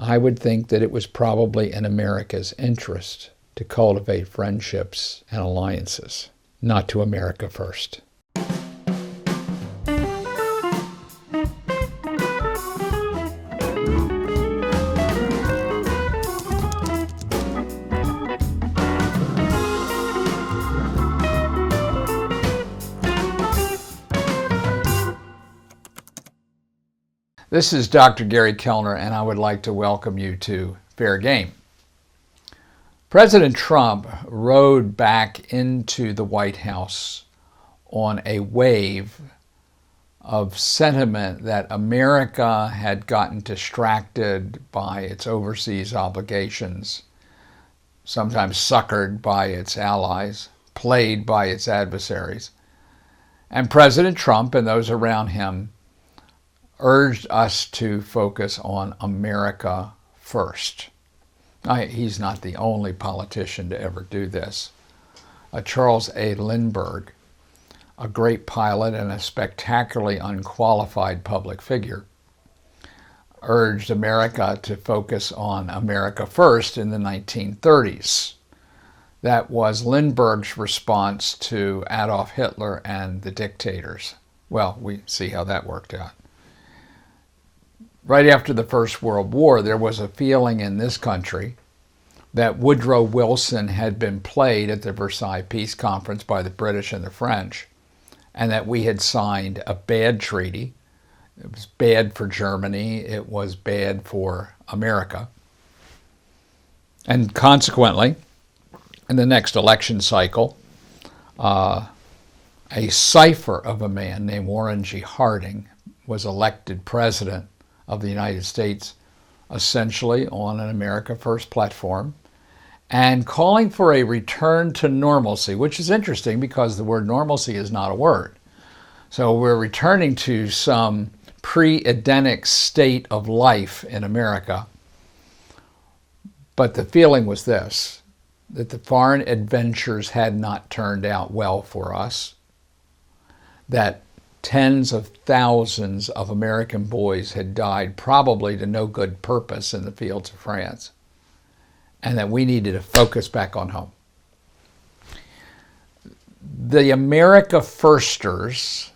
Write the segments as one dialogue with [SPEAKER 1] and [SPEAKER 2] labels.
[SPEAKER 1] I would think that it was probably in America's interest to cultivate friendships and alliances, not to America first. This is Dr. Gary Kellner, and I would like to welcome you to Fair Game. President Trump rode back into the White House on a wave of sentiment that America had gotten distracted by its overseas obligations, sometimes suckered by its allies, played by its adversaries. And President Trump and those around him urged us to focus on America first. He's not the only politician to ever do this. Charles Lindbergh, a great pilot and a spectacularly unqualified public figure, urged America to focus on America first in the 1930s. That was Lindbergh's response to Adolf Hitler and the dictators. Well, we see how that worked out. Right after the First World War, there was a feeling in this country that Woodrow Wilson had been played at the Versailles Peace Conference by the British and the French, and that we had signed a bad treaty. It was bad for Germany. It was bad for America. And consequently, in the next election cycle, a cipher of a man named Warren G. Harding was elected president of the United States, essentially on an America First platform, and calling for a return to normalcy, which is interesting because the word normalcy is not a word. So we're returning to some pre-Edenic state of life in America. But the feeling was this, that the foreign adventures had not turned out well for us, that tens of thousands of American boys had died probably to no good purpose in the fields of France, and that we needed to focus back on home. The America Firsters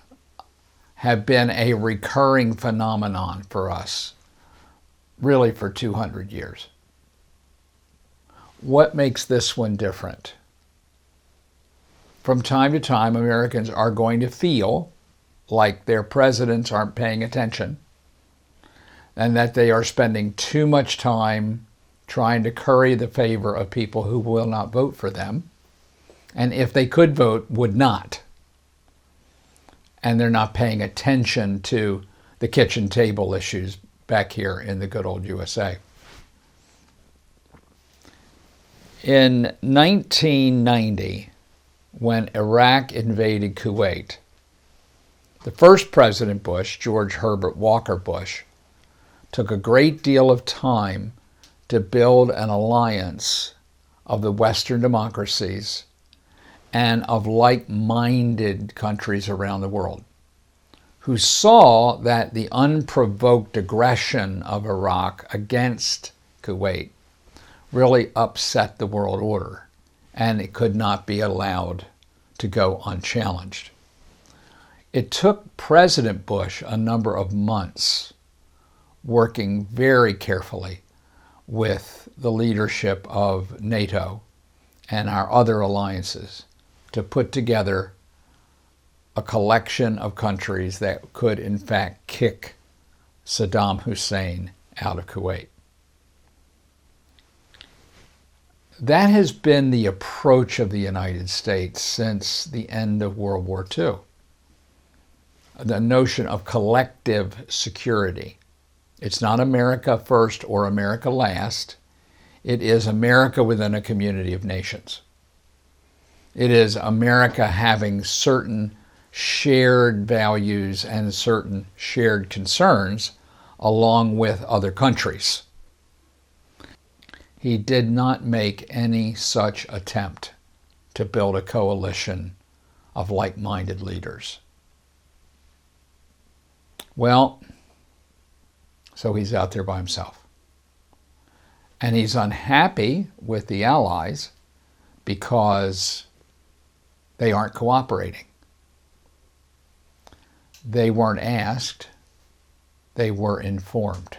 [SPEAKER 1] have been a recurring phenomenon for us, really for 200 years. What makes this one different? From time to time, Americans are going to feel like their presidents aren't paying attention and that they are spending too much time trying to curry the favor of people who will not vote for them, and if they could vote, would not. And they're not paying attention to the kitchen table issues back here in the good old USA. In 1990, when Iraq invaded Kuwait, the first President Bush, George Herbert Walker Bush, took a great deal of time to build an alliance of the Western democracies and of like-minded countries around the world who saw that the unprovoked aggression of Iraq against Kuwait really upset the world order, and it could not be allowed to go unchallenged. It took President Bush a number of months working very carefully with the leadership of NATO and our other alliances to put together a collection of countries that could in fact kick Saddam Hussein out of Kuwait. That has been the approach of the United States since the end of World War II. The notion of collective security. It's not America first or America last. It is America within a community of nations. It is America having certain shared values and certain shared concerns along with other countries. He did not make any such attempt to build a coalition of like-minded leaders. Well, so he's out there by himself. And he's unhappy with the allies because they aren't cooperating. They weren't asked, they were informed.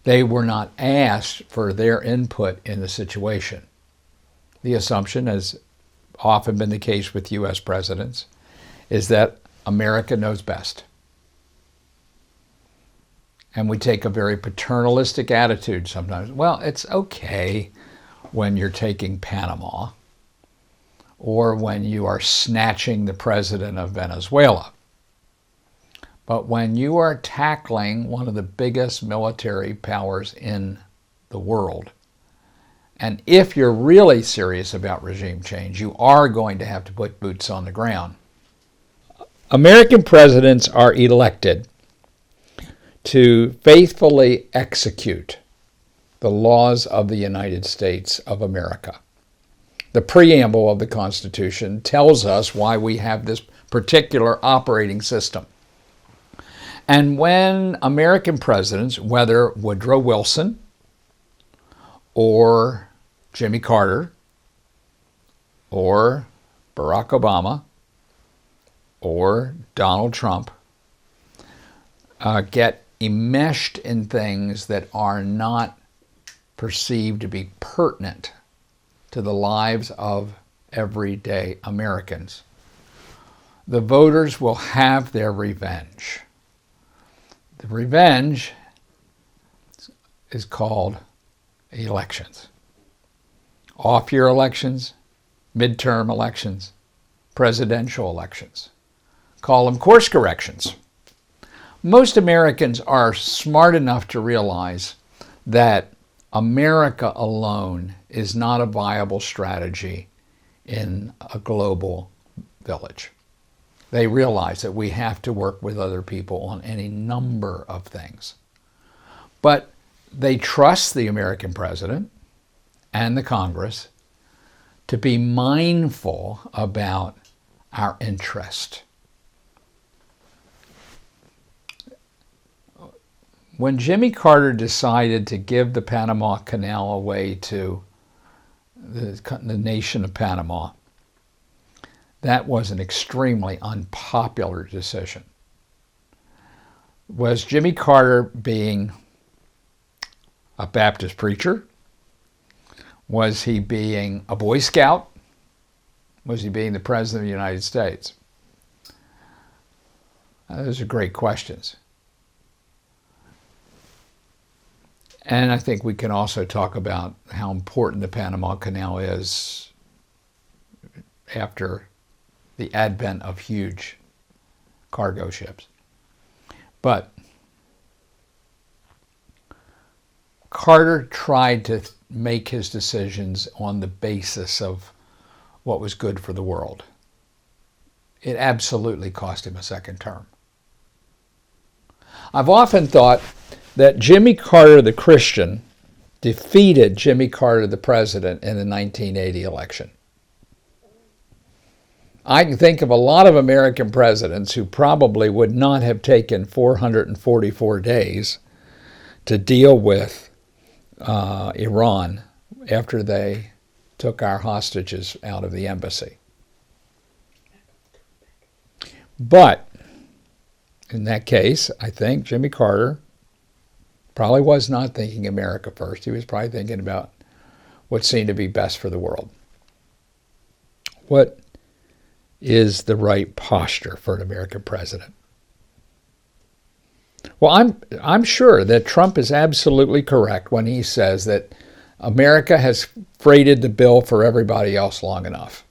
[SPEAKER 1] They were not asked for their input in the situation. The assumption, has often been the case with U.S. presidents, is that America knows best. And we take a very paternalistic attitude sometimes. Well, it's okay when you're taking Panama or when you are snatching the president of Venezuela. But when you are tackling one of the biggest military powers in the world, and if you're really serious about regime change, you are going to have to put boots on the ground. American presidents are elected to faithfully execute the laws of the United States of America. The preamble of the Constitution tells us why we have this particular operating system. And when American presidents, whether Woodrow Wilson or Jimmy Carter or Barack Obama or Donald Trump, get enmeshed in things that are not perceived to be pertinent to the lives of everyday Americans, the voters will have their revenge. The revenge is called elections. Off-year elections, midterm elections, presidential elections. Call them course corrections. Most Americans are smart enough to realize that America alone is not a viable strategy in a global village. They realize that we have to work with other people on any number of things. But they trust the American president and the Congress to be mindful about our interest. When Jimmy Carter decided to give the Panama Canal away to the nation of Panama, that was an extremely unpopular decision. Was Jimmy Carter being a Baptist preacher? Was he being a Boy Scout? Was he being the President of the United States? Those are great questions. And I think we can also talk about how important the Panama Canal is after the advent of huge cargo ships. But Carter tried to make his decisions on the basis of what was good for the world. It absolutely cost him a second term. I've often thought that Jimmy Carter the Christian defeated Jimmy Carter the president in the 1980 election. I can think of a lot of American presidents who probably would not have taken 444 days to deal with Iran after they took our hostages out of the embassy. But in that case, I think Jimmy Carter probably was not thinking America first. He was probably thinking about what seemed to be best for the world. What is the right posture for an American president? Well, I'm sure that Trump is absolutely correct when he says that America has freighted the bill for everybody else long enough.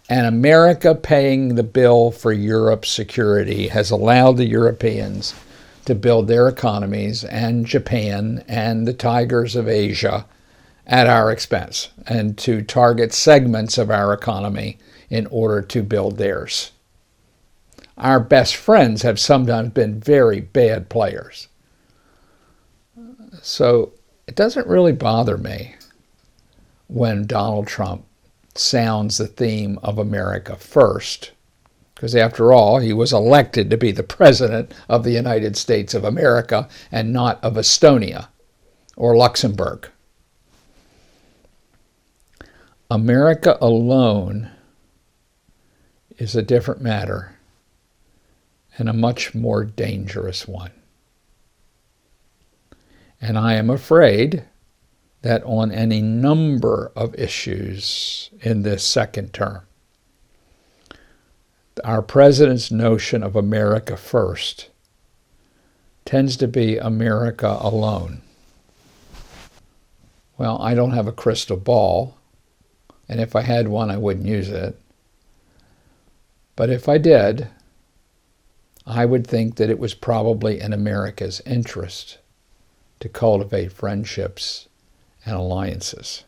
[SPEAKER 1] And America paying the bill for Europe's security has allowed the Europeans to build their economies, and Japan and the tigers of Asia at our expense, and to target segments of our economy in order to build theirs. Our best friends have sometimes been very bad players. So it doesn't really bother me when Donald Trump sounds the theme of America first, because after all, he was elected to be the President of the United States of America and not of Estonia or Luxembourg. America alone is a different matter and a much more dangerous one. And I am afraid that on any number of issues in this second term, our president's notion of America first tends to be America alone. Well, I don't have a crystal ball, and if I had one, I wouldn't use it. But if I did, I would think that it was probably in America's interest to cultivate friendships and alliances,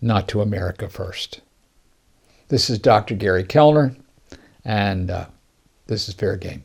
[SPEAKER 1] not to America first. This is Dr. Gary Kellner, and this is Fair Game.